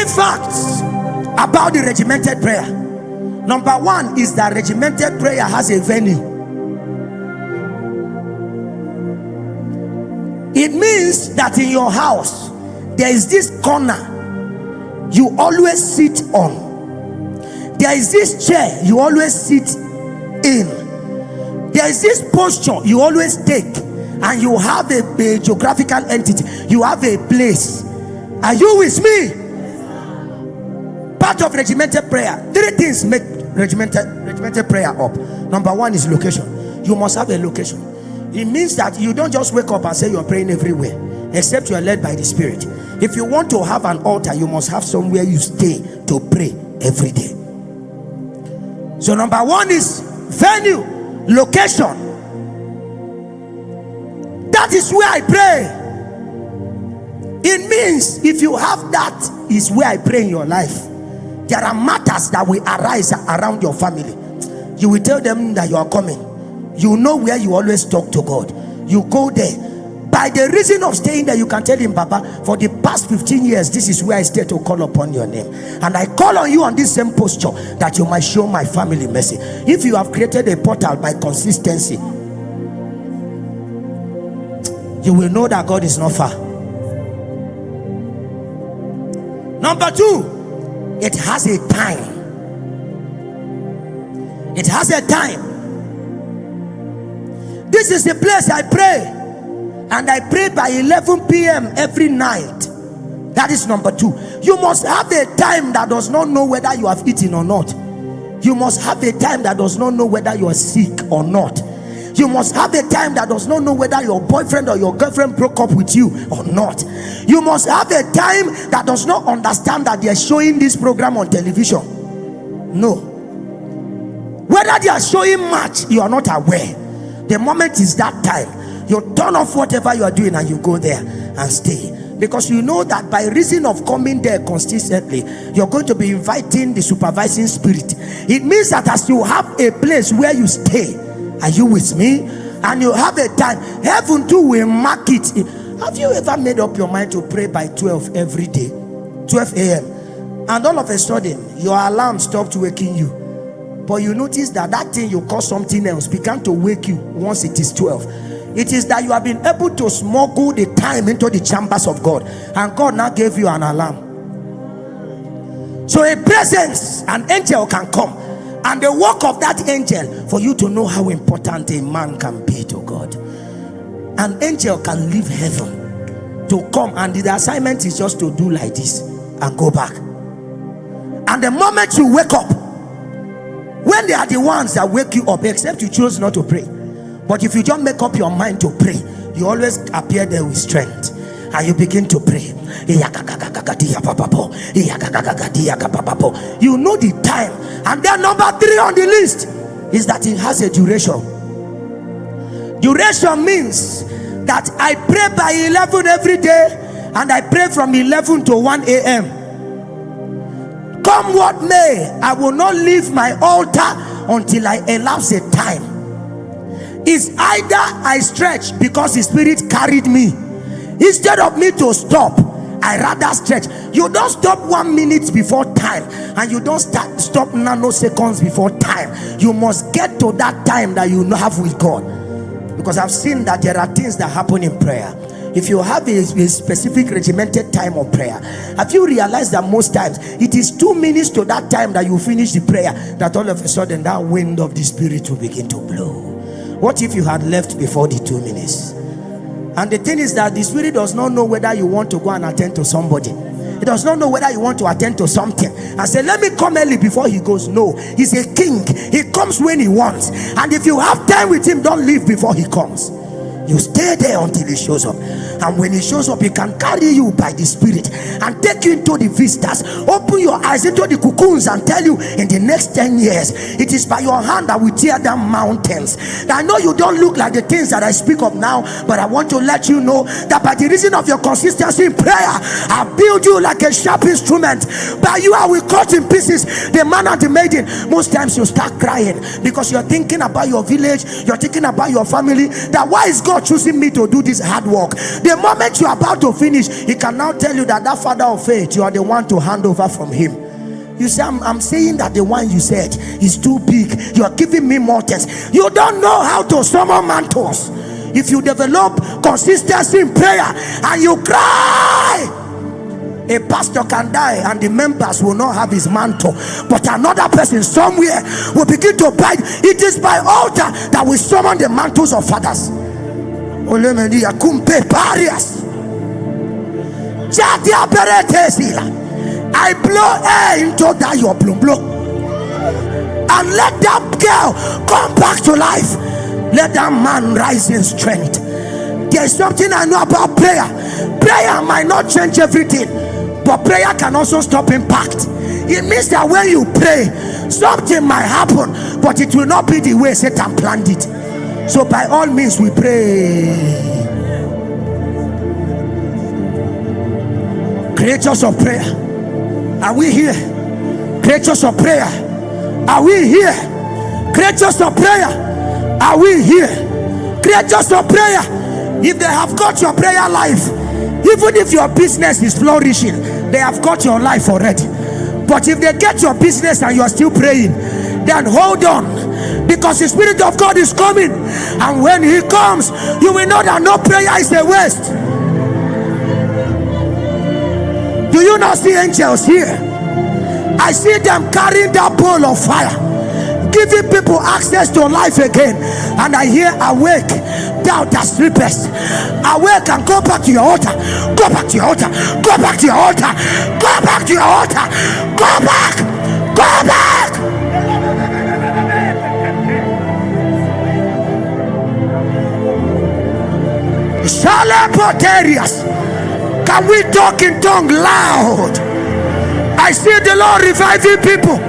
Key facts about the regimented prayer. Number one is that regimented prayer has a venue. It means that in your house there is this corner you always sit on. There is this chair you always sit in. There is this posture you always take, and you have a geographical entity. You have a place. Are you with me? Part of regimented prayer. Three things make regimented prayer up. Number one is location. You must have a location. It means that you don't just wake up and say you're praying everywhere, except you are led by the Spirit. If you want to have an altar, you must have somewhere you stay to pray every day. So number one is venue, location. That is where I pray. It means if you have that is where I pray in your life, there are matters that will arise around your family. You will tell them that you are coming. You know where you always talk to God. You go there. By the reason of staying there, you can tell him, Baba, for the past 15 years, this is where I stay to call upon your name. And I call on you on this same posture that you might show my family mercy. If you have created a portal by consistency, you will know that God is not far. Number two, it has a time. It has a time. This is the place I pray, and I pray by 11 p.m. every night. That is number two. You must have a time that does not know whether you have eaten or not. You must have a time that does not know whether you are sick or not. You must have a time that does not know whether your boyfriend or your girlfriend broke up with you or not. You must have a time that does not understand that they are showing this program on television. No. Whether they are showing match, you are not aware. The moment is that time, you turn off whatever you are doing and you go there and stay. Because you know that by reason of coming there consistently, you're going to be inviting the supervising spirit. It means that as you have a place where you stay, are you with me? And you have a time, heaven too will mark it. Have you ever made up your mind to pray by 12 every day? 12 a.m. And all of a sudden, your alarm stopped waking you. But you notice that that thing you call something else began to wake you once it is 12. It is that you have been able to smuggle the time into the chambers of God, and God now gave you an alarm. So a presence, an angel can come, and the work of that angel for you to know how important a man can be to God. An angel can leave heaven to come, and the assignment is just to do like this and go back. And the moment you wake up, when they are the ones that wake you up, except you choose not to pray. But if you just make up your mind to pray, you always appear there with strength, and you begin to pray. You know the time. And then number 3 on the list is that it has a duration. Duration means that I pray by 11 every day, and I pray from 11 to 1 a.m. Come what may, I will not leave my altar until I elapse a time. It's either I stretch because the Spirit carried me. Instead of me to stop, I rather stretch. You don't stop 1 minute before time, and you don't stop nanoseconds before time. You must get to that time that you have with God. Because I've seen that there are things that happen in prayer. If you have a specific regimented time of prayer, have you realized that most times it is 2 minutes to that time that you finish the prayer, that all of a sudden that wind of the Spirit will begin to blow? What if you had left before the 2 minutes? And the thing is that the Spirit does not know whether you want to go and attend to somebody. He does not know whether you want to attend to something and say, let me come early before he goes. No, he's a king. He comes when he wants. And if you have time with him, don't leave before he comes. You stay there until he shows up. And when he shows up, he can carry you by the Spirit and take you into the vistas, open your eyes into the cocoons, and tell you in the next 10 years it is by your hand that we tear down mountains. I know you don't look like the things that I speak of now, but I want to let you know that by the reason of your consistency in prayer, I build you like a sharp instrument. By you I will cut in pieces the man and the maiden. Most times you start crying because you're thinking about your village, you're thinking about your family, that why is God choosing me to do this hard work? The The moment you are about to finish, he can now tell you that father of faith, you are the one to hand over from him. You say, I'm saying that the one you said is too big. You are giving me more tests. You don't know how to summon mantles. If you develop consistency in prayer and you cry, a pastor can die and the members will not have his mantle, but another person somewhere will begin to bite. It is by altar that we summon the mantles of fathers. I blow air into that your blow, and let that girl come back to life. Let that man rise in strength. There's something I know about prayer. Prayer might not change everything, but prayer can also stop impact. It means that when you pray, something might happen, but it will not be the way Satan planned it. So by all means we pray. Creatures of prayer, are we here? Creatures of prayer, are we here? Creatures of prayer, are we here? Creatures of prayer. If they have got your prayer life, even if your business is flourishing, they have got your life already. But if they get your business and you are still praying, then hold on, because the Spirit of God is coming, and when he comes, you will know that no prayer is a waste. Do you not see angels here? I see them carrying that bowl of fire, giving people access to life again. And I hear, awake thou that sleepest, awake and go back to your altar. Go back to your altar. Go back to your altar. Go back to your altar. Go back. Go back. Shalapoterias. Can we talk in tongue loud? I see the Lord reviving people.